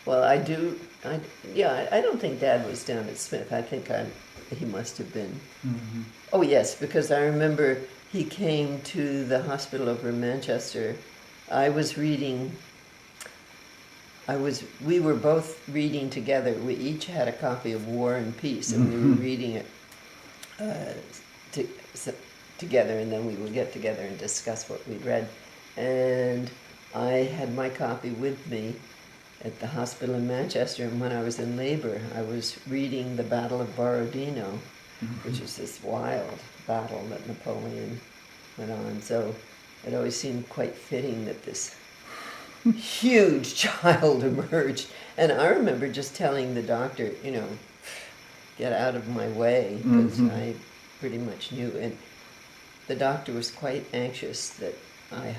Well, I don't think Dad was down at Smith. I think he must have been. Mm-hmm. Oh, yes, because I remember he came to the hospital over in Manchester. I was reading, we were both reading together. We each had a copy of War and Peace, and we were reading it to, together, and then we would get together and discuss what we'd read. And I had my copy with me at the hospital in Manchester, and when I was in labor, I was reading the Battle of Borodino, which is this wild battle that Napoleon went on. So it always seemed quite fitting that this huge child emerged. And I remember just telling the doctor, get out of my way, because I pretty much knew. And the doctor was quite anxious that I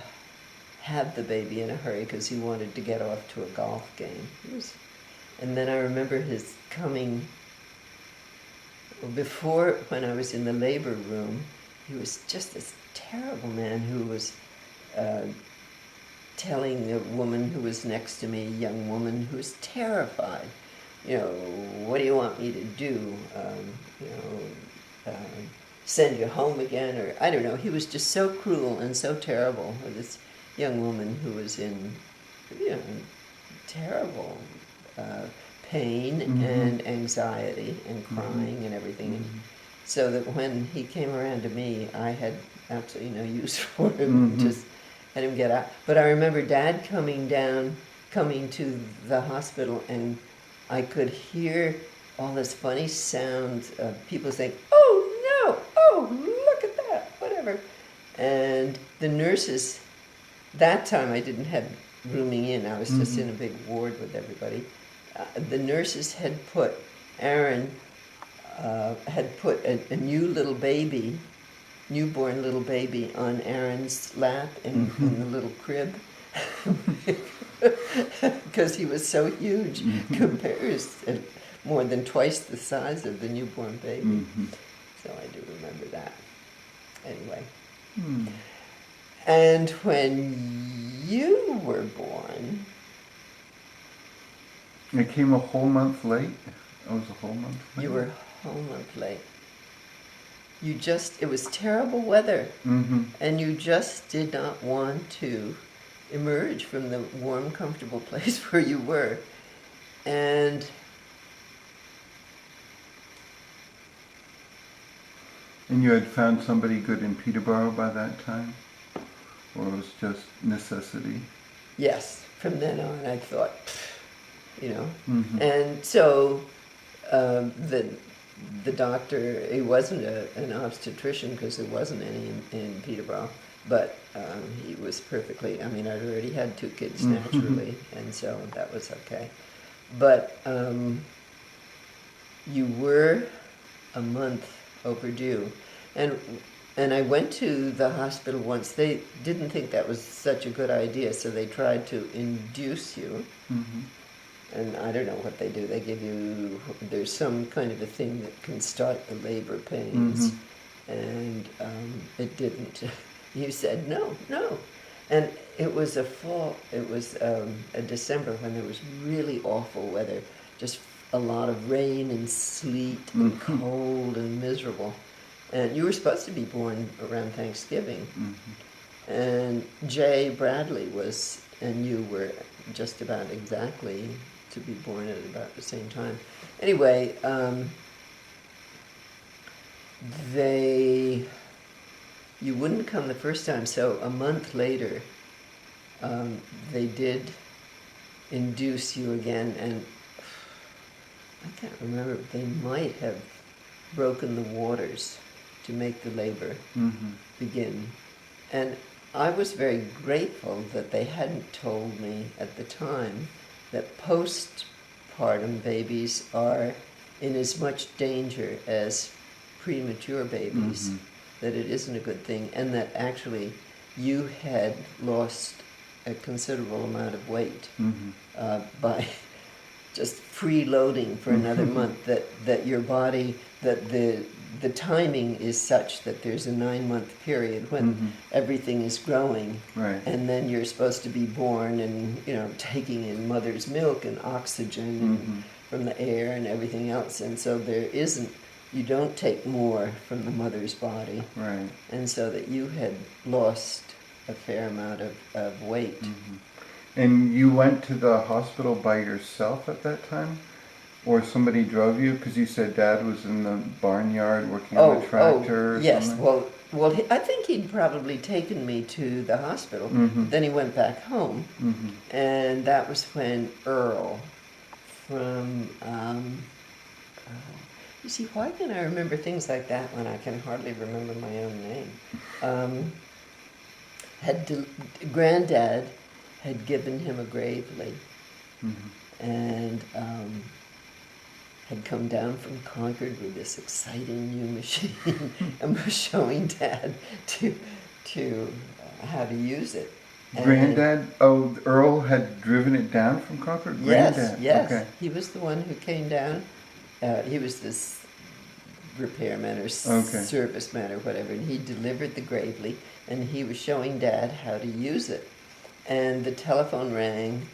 had the baby in a hurry because he wanted to get off to a golf game. And then I remember his coming before, when I was in the labor room. He was just this terrible man who was telling a woman who was next to me, a young woman who was terrified, what do you want me to do? Send you home again? Or I don't know. He was just so cruel and so terrible with this young woman who was in, terrible pain and anxiety and crying and everything. And so that when he came around to me, I had absolutely no use for him. Just had him get out. But I remember Dad coming to the hospital, and I could hear all this funny sound of people saying, "Oh no, oh look at that," whatever. And the nurses, that time I didn't have rooming in, I was just in a big ward with everybody. The nurses had put, Aaron had put a newborn little baby on Aaron's lap in the little crib. Because he was so huge, compares more than twice the size of the newborn baby. So I do remember that. Anyway. And when you were born... It came a whole month late? I was a whole month late? You were a whole month late. It was terrible weather. And you just did not want to emerge from the warm, comfortable place where you were. And you had found somebody good in Peterborough by that time? Or it was just necessity? yes, from then on I thought, And so the doctor, he wasn't an obstetrician because there wasn't any in Peterborough, but he was perfectly, I'd already had 2 kids naturally, and so that was okay. But you were a month overdue. And I went to the hospital once. They didn't think that was such a good idea, so they tried to induce you. And I don't know what they do. They give you, there's some kind of a thing that can start the labor pains. And it didn't. You said, no. And it was a December when there was really awful weather. Just a lot of rain and sleet and cold and miserable. And you were supposed to be born around Thanksgiving. And Jay Bradley and you were just about exactly to be born at about the same time. Anyway, you wouldn't come the first time, so a month later, they did induce you again, and I can't remember, they might have broken the waters to make the labor begin. And I was very grateful that they hadn't told me at the time that postpartum babies are in as much danger as premature babies, that it isn't a good thing, and that actually you had lost a considerable amount of weight by just preloading for another month, that your body, that the timing is such that there's a 9-month period when everything is growing, Right. and then you're supposed to be born and, you know, taking in mother's milk and oxygen and from the air and everything else, and so you don't take more from the mother's body. Right. And so that you had lost a fair amount of weight. And you went to the hospital by yourself at that time? Or somebody drove you? Because you said Dad was in the barnyard working on a tractor or yes. something? Well, I think he'd probably taken me to the hospital. Then he went back home. And that was when Earl from... you see, why can I remember things like that when I can hardly remember my own name? Granddad had given him a Gravely, and had come down from Concord with this exciting new machine and was showing Dad to how to use it. And Granddad? Oh, Earl had driven it down from Concord? Granddad? Yes. Okay. He was the one who came down. He was this repairman or serviceman or whatever, and he delivered the Gravely, and he was showing Dad how to use it. And the telephone rang,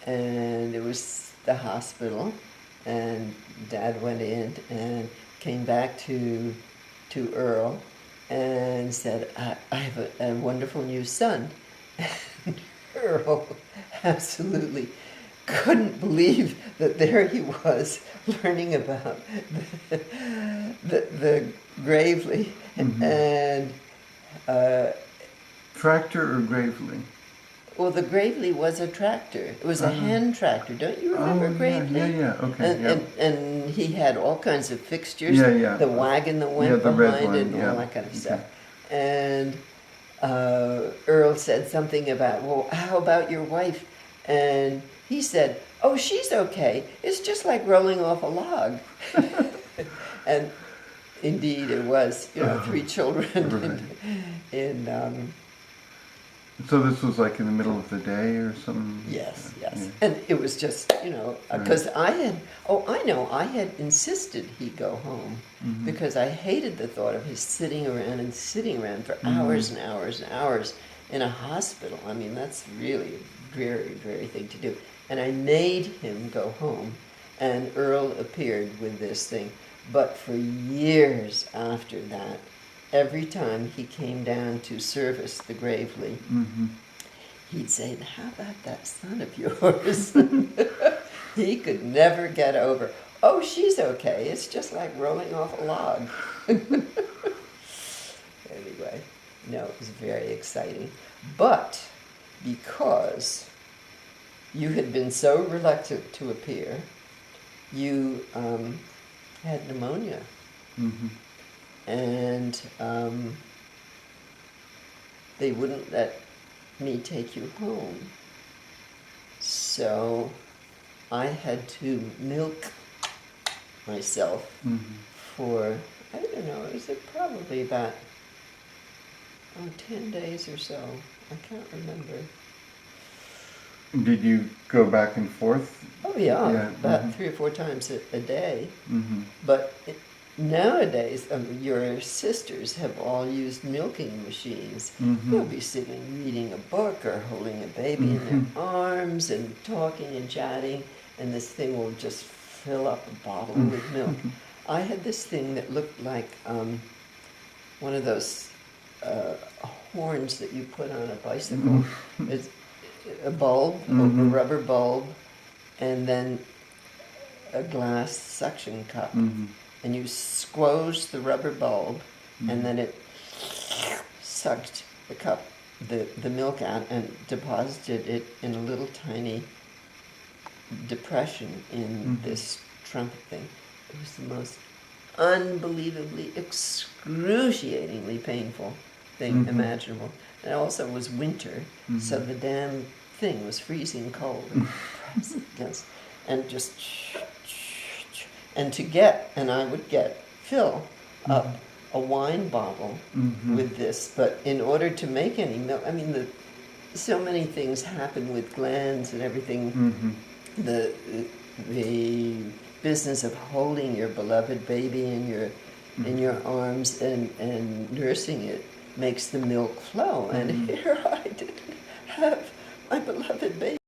and it was the hospital, and Dad went in and came back to Earl and said, I have a wonderful new son. And Earl absolutely couldn't believe that there he was learning about the Gravely and Tractor or Gravely? well, the Gravely was a tractor. It was a hand tractor. Don't you remember Gravely? Yeah, okay. And he had all kinds of fixtures. Yeah. The wagon that went the red behind one, it and all that kind of stuff. And Earl said something about, well, how about your wife? And he said, oh, she's okay. It's just like rolling off a log. And indeed it was, 3 children in So this was like in the middle of the day or something? Yes. Yeah. And it was just, because I had insisted he go home because I hated the thought of his sitting around for hours and hours and hours in a hospital. I mean, that's really a dreary, dreary thing to do. And I made him go home, and Earl appeared with this thing. But for years after that, every time he came down to service the Gravely, he'd say, how about that son of yours? He could never get over, oh, she's okay. It's just like rolling off a log. Anyway, no, it was very exciting. But because you had been so reluctant to appear, you had pneumonia. And they wouldn't let me take you home. So I had to milk myself for, I don't know, it was probably about 10 days or so. I can't remember. Did you go back and forth? Oh yeah. About 3 or 4 times a day. But nowadays, your sisters have all used milking machines. They'll be sitting reading a book or holding a baby in their arms and talking and chatting, and this thing will just fill up a bottle with milk. I had this thing that looked like one of those horns that you put on a bicycle. It's a bulb, a rubber bulb, and then a glass suction cup. And you squoze the rubber bulb, and then it sucked the cup, the milk out, and deposited it in a little tiny depression in this trumpet thing. It was the most unbelievably, excruciatingly painful thing imaginable. And it also was winter, so the damn thing was freezing cold and pressed against, and just, and I would fill up a wine bottle with this, but in order to make any milk, I mean, so many things happen with glands and everything. the business of holding your beloved baby in your arms and nursing it makes the milk flow. And here I didn't have my beloved baby.